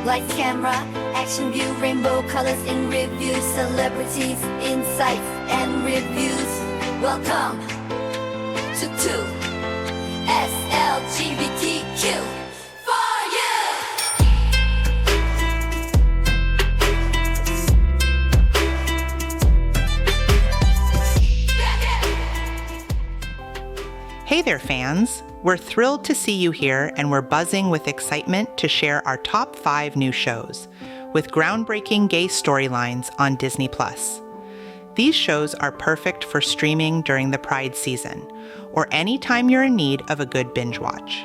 Lights, camera, action view, rainbow colors in review, celebrities, insights, and reviews. Welcome to 2SLGBTQ for you! Hey there, fans! We're thrilled to see you here, and we're buzzing with excitement to share our top 5 new shows with groundbreaking gay storylines on Disney+. These shows are perfect for streaming during the Pride season or anytime you're in need of a good binge watch.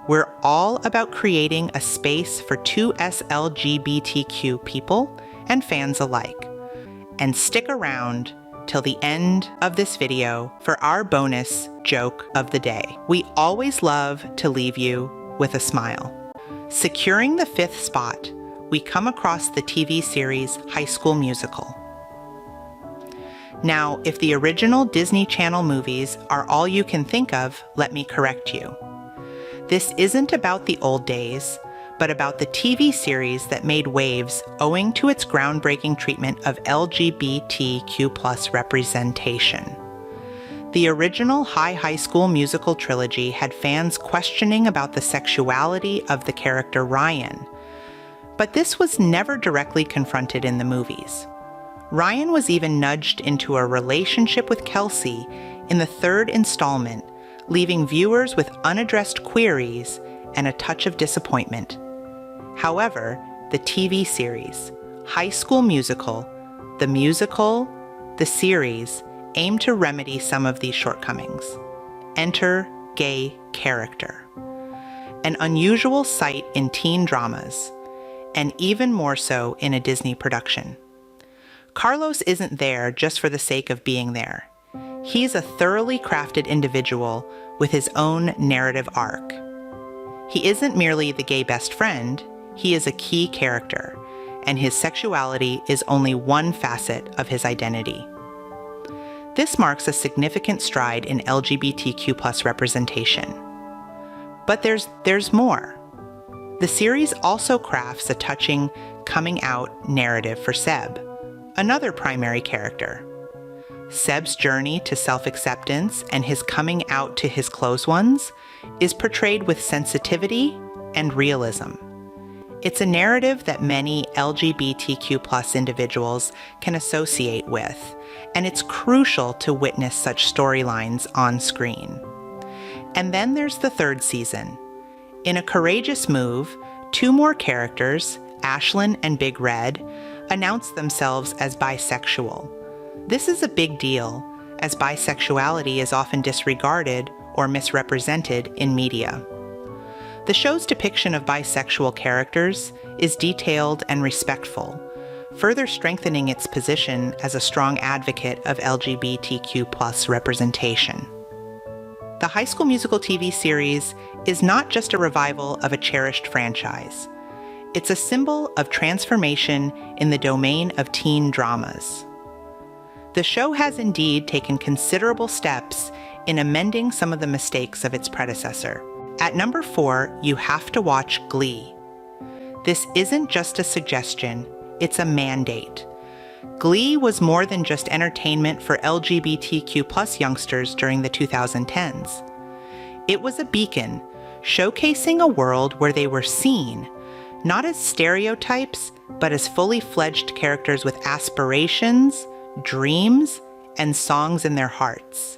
We're all about creating a space for 2SLGBTQ people and fans alike. And stick around till the end of this video for our bonus joke of the day. We always love to leave you with a smile. Securing the 5th spot, we come across the TV series High School Musical. Now, if the original Disney Channel movies are all you can think of, let me correct you. This isn't about the old days, but about the TV series that made waves owing to its groundbreaking treatment of LGBTQ+ representation. The original High School Musical trilogy had fans questioning about the sexuality of the character Ryan, but this was never directly confronted in the movies. Ryan was even nudged into a relationship with Kelsey in the 3rd installment, leaving viewers with unaddressed queries and a touch of disappointment. However, the TV series, High School Musical, the series, aim to remedy some of these shortcomings. Enter gay character. An unusual sight in teen dramas, and even more so in a Disney production. Carlos isn't there just for the sake of being there. He's a thoroughly crafted individual with his own narrative arc. He isn't merely the gay best friend, he is a key character, and his sexuality is only one facet of his identity. This marks a significant stride in LGBTQ+ representation. But there's more. The series also crafts a touching coming out narrative for Seb, another primary character. Seb's journey to self-acceptance and his coming out to his close ones is portrayed with sensitivity and realism. It's a narrative that many LGBTQ+ individuals can associate with, and it's crucial to witness such storylines on screen. And then there's the 3rd season. In a courageous move, 2 more characters, Ashlyn and Big Red, announced themselves as bisexual. This is a big deal, as bisexuality is often disregarded or misrepresented in media. The show's depiction of bisexual characters is detailed and respectful, further strengthening its position as a strong advocate of LGBTQ+ representation. The High School Musical TV series is not just a revival of a cherished franchise. It's a symbol of transformation in the domain of teen dramas. The show has indeed taken considerable steps in amending some of the mistakes of its predecessor. At number 4, you have to watch Glee. This isn't just a suggestion, it's a mandate. Glee was more than just entertainment for LGBTQ+ youngsters during the 2010s. It was a beacon, showcasing a world where they were seen, not as stereotypes, but as fully fledged characters with aspirations, dreams, and songs in their hearts.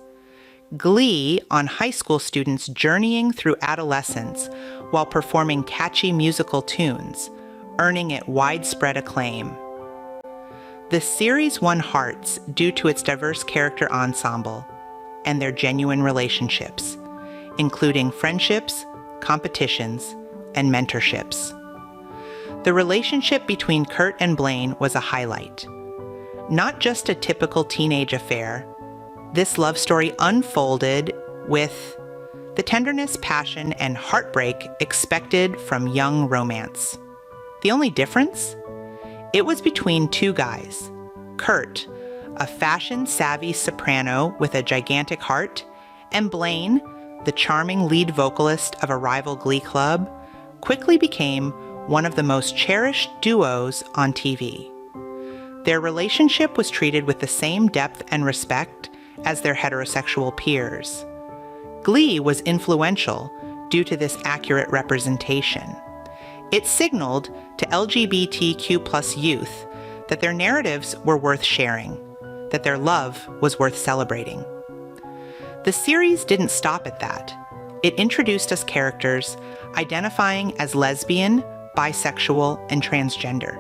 Glee on high school students journeying through adolescence while performing catchy musical tunes, earning it widespread acclaim. The series won hearts due to its diverse character ensemble and their genuine relationships, including friendships, competitions, and mentorships. The relationship between Kurt and Blaine was a highlight. Not just a typical teenage affair, this love story unfolded with the tenderness, passion, and heartbreak expected from young romance. The only difference? It was between 2 guys. Kurt, a fashion-savvy soprano with a gigantic heart, and Blaine, the charming lead vocalist of a rival glee club, quickly became one of the most cherished duos on TV. Their relationship was treated with the same depth and respect as their heterosexual peers. Glee was influential due to this accurate representation. It signaled to LGBTQ+ youth that their narratives were worth sharing, that their love was worth celebrating. The series didn't stop at that. It introduced us characters identifying as lesbian, bisexual, and transgender.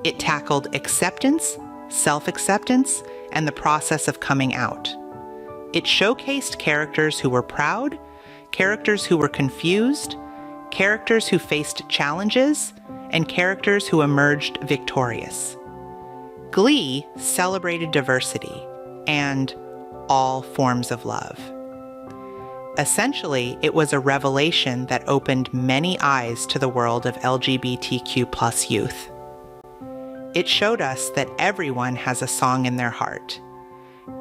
It tackled acceptance, self-acceptance, and the process of coming out. It showcased characters who were proud, characters who were confused, characters who faced challenges, and characters who emerged victorious. Glee celebrated diversity and all forms of love. Essentially, it was a revelation that opened many eyes to the world of LGBTQ+ youth. It showed us that everyone has a song in their heart,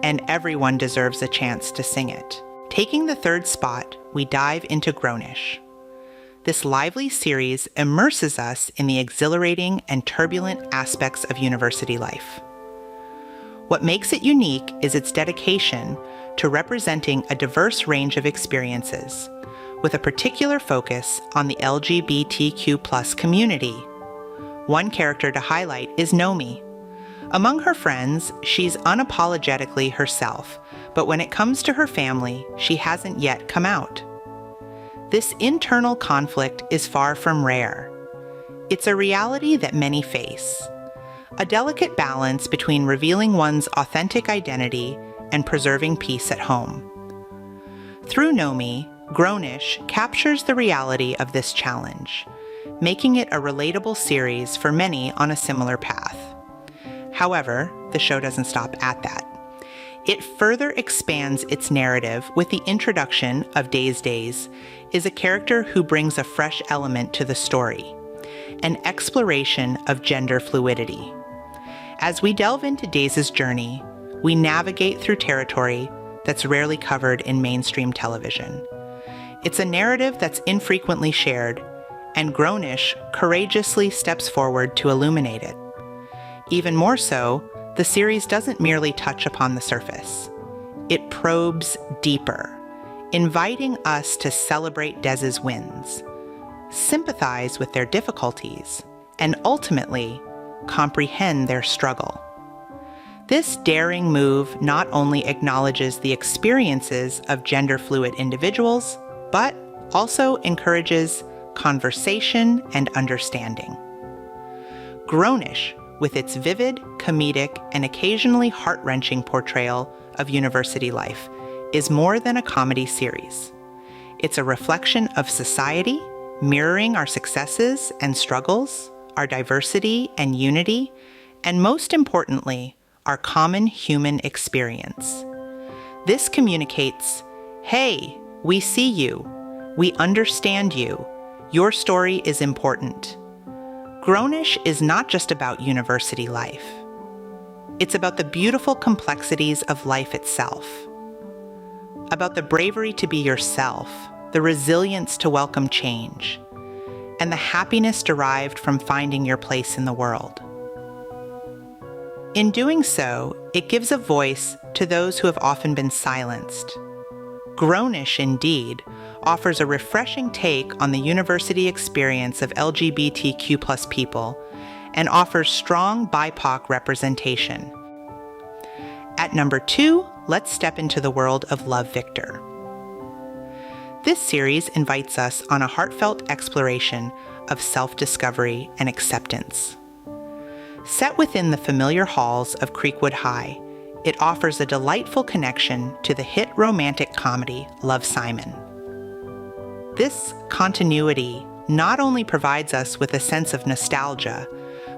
and everyone deserves a chance to sing it. Taking the third spot, we dive into Grownish. This lively series immerses us in the exhilarating and turbulent aspects of university life. What makes it unique is its dedication to representing a diverse range of experiences, with a particular focus on the LGBTQ+ community. One character to highlight is Nomi. Among her friends, she's unapologetically herself, but when it comes to her family, she hasn't yet come out. This internal conflict is far from rare. It's a reality that many face. A delicate balance between revealing one's authentic identity and preserving peace at home. Through Nomi, Grownish captures the reality of this challenge, making it a relatable series for many on a similar path. However, the show doesn't stop at that. It further expands its narrative with the introduction of Days is a character who brings a fresh element to the story, an exploration of gender fluidity. As we delve into Days' journey, we navigate through territory that's rarely covered in mainstream television. It's a narrative that's infrequently shared, and Grownish courageously steps forward to illuminate it. Even more so, the series doesn't merely touch upon the surface. It probes deeper, inviting us to celebrate Dez's wins, sympathize with their difficulties, and ultimately comprehend their struggle. This daring move not only acknowledges the experiences of gender-fluid individuals, but also encourages conversation and understanding. Grownish, with its vivid, comedic, and occasionally heart-wrenching portrayal of university life, is more than a comedy series. It's a reflection of society, mirroring our successes and struggles, our diversity and unity, and most importantly, our common human experience. This communicates, hey, we see you, we understand you, your story is important. Grownish is not just about university life. It's about the beautiful complexities of life itself, about the bravery to be yourself, the resilience to welcome change, and the happiness derived from finding your place in the world. In doing so, it gives a voice to those who have often been silenced. Grownish, indeed, offers a refreshing take on the university experience of LGBTQ+ people and offers strong BIPOC representation. At number 2, let's step into the world of Love, Victor. This series invites us on a heartfelt exploration of self-discovery and acceptance. Set within the familiar halls of Creekwood High, it offers a delightful connection to the hit romantic comedy Love, Simon. This continuity not only provides us with a sense of nostalgia,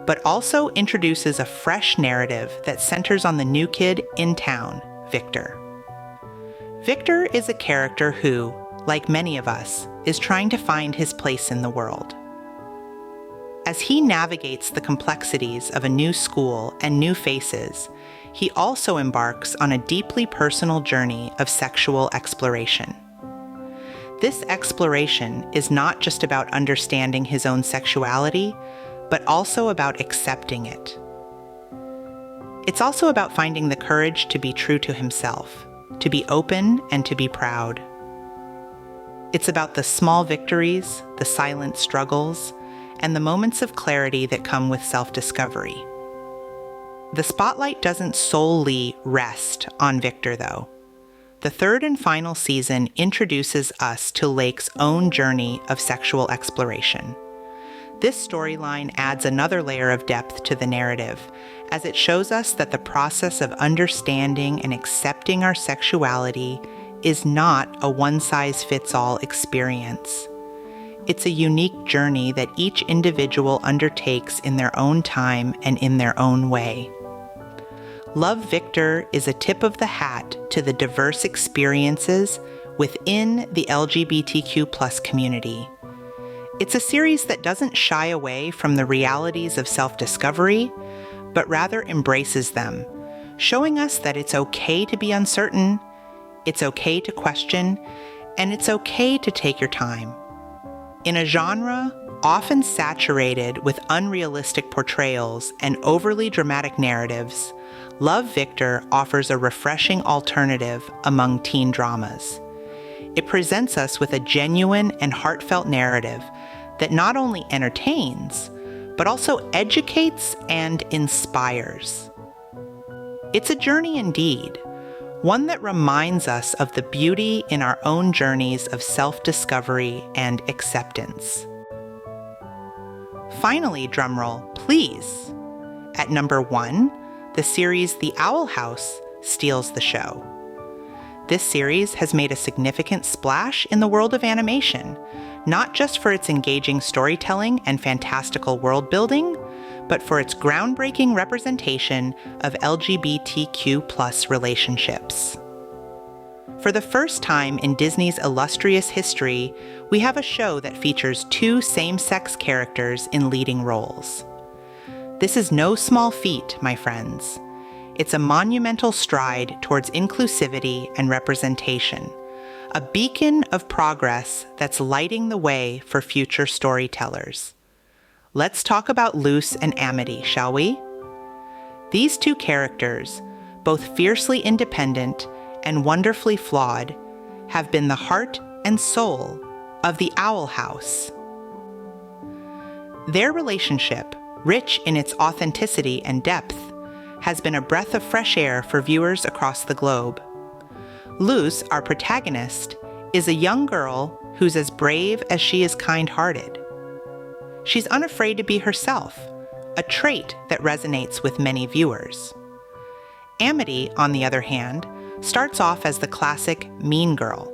but also introduces a fresh narrative that centers on the new kid in town, Victor. Victor is a character who, like many of us, is trying to find his place in the world. As he navigates the complexities of a new school and new faces, he also embarks on a deeply personal journey of sexual exploration. This exploration is not just about understanding his own sexuality, but also about accepting it. It's also about finding the courage to be true to himself, to be open and to be proud. It's about the small victories, the silent struggles, and the moments of clarity that come with self-discovery. The spotlight doesn't solely rest on Victor, though. The third and final season introduces us to Lake's own journey of sexual exploration. This storyline adds another layer of depth to the narrative, as it shows us that the process of understanding and accepting our sexuality is not a one-size-fits-all experience. It's a unique journey that each individual undertakes in their own time and in their own way. Love, Victor is a tip of the hat to the diverse experiences within the LGBTQ+ community. It's a series that doesn't shy away from the realities of self-discovery, but rather embraces them, showing us that it's okay to be uncertain, it's okay to question, and it's okay to take your time. In a genre often saturated with unrealistic portrayals and overly dramatic narratives, Love, Victor offers a refreshing alternative among teen dramas. It presents us with a genuine and heartfelt narrative that not only entertains, but also educates and inspires. It's a journey indeed, one that reminds us of the beauty in our own journeys of self-discovery and acceptance. Finally, drumroll, please. At number 1, the series The Owl House steals the show. This series has made a significant splash in the world of animation, not just for its engaging storytelling and fantastical world building, but for its groundbreaking representation of LGBTQ+ relationships. For the first time in Disney's illustrious history, we have a show that features 2 same-sex characters in leading roles. This is no small feat, my friends. It's a monumental stride towards inclusivity and representation, a beacon of progress that's lighting the way for future storytellers. Let's talk about Luce and Amity, shall we? These 2 characters, both fiercely independent and wonderfully flawed, have been the heart and soul of the Owl House. Their relationship, rich in its authenticity and depth, has been a breath of fresh air for viewers across the globe. Luce, our protagonist, is a young girl who's as brave as she is kind-hearted. She's unafraid to be herself, a trait that resonates with many viewers. Amity, on the other hand, starts off as the classic mean girl.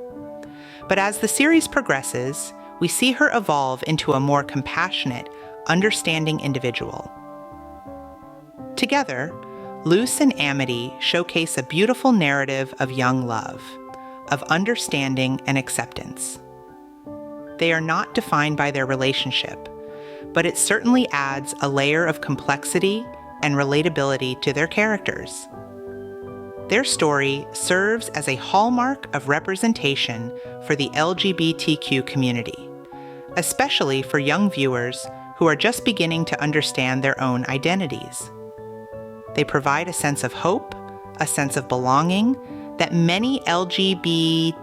But as the series progresses, we see her evolve into a more compassionate, understanding individual. Together, Luce and Amity showcase a beautiful narrative of young love, of understanding and acceptance. They are not defined by their relationship, but it certainly adds a layer of complexity and relatability to their characters. Their story serves as a hallmark of representation for the LGBTQ community, especially for young viewers who are just beginning to understand their own identities. They provide a sense of hope, a sense of belonging that many LGBTQ+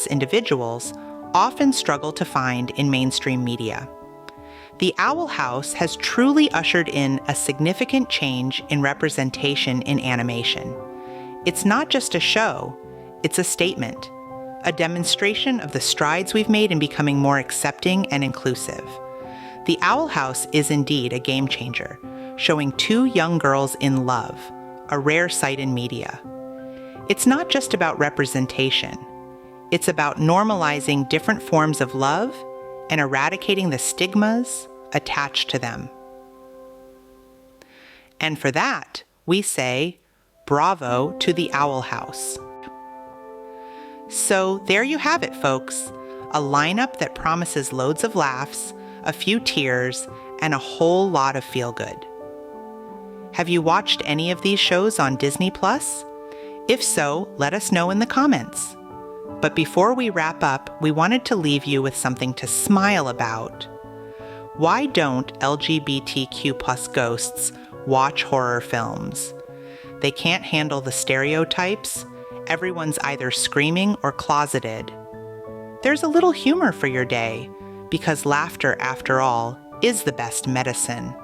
individuals often struggle to find in mainstream media. The Owl House has truly ushered in a significant change in representation in animation. It's not just a show, it's a statement, a demonstration of the strides we've made in becoming more accepting and inclusive. The Owl House is indeed a game changer, showing 2 young girls in love, a rare sight in media. It's not just about representation. It's about normalizing different forms of love and eradicating the stigmas attached to them. And for that, we say, bravo to the Owl House. So there you have it, folks. A lineup that promises loads of laughs, a few tears, and a whole lot of feel-good. Have you watched any of these shows on Disney+? If so, let us know in the comments. But before we wrap up, we wanted to leave you with something to smile about. Why don't LGBTQ plus ghosts watch horror films? They can't handle the stereotypes. Everyone's either screaming or closeted. There's a little humor for your day, because laughter, after all, is the best medicine.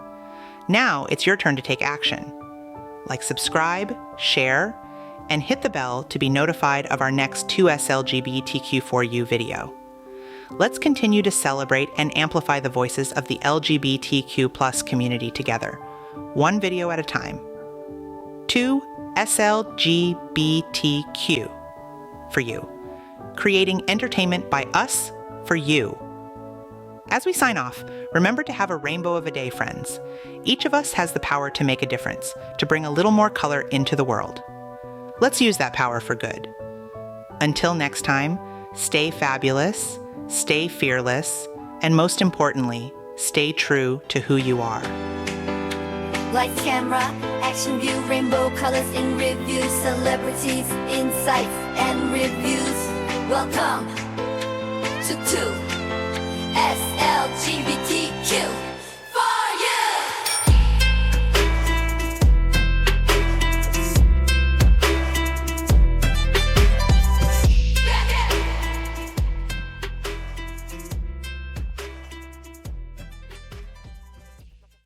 Now it's your turn to take action. Like, subscribe, share, and hit the bell to be notified of our next 2SLGBTQ4U video. Let's continue to celebrate and amplify the voices of the LGBTQ plus community together, one video at a time. 2SLGBTQ for you, creating entertainment by us for you. As we sign off, remember to have a rainbow of a day, friends. Each of us has the power to make a difference, to bring a little more color into the world. Let's use that power for good. Until next time, stay fabulous, stay fearless, and most importantly, stay true to who you are. Lights, camera, action, view, rainbow colors in review, celebrities, insights, and reviews. Welcome to SLGBT.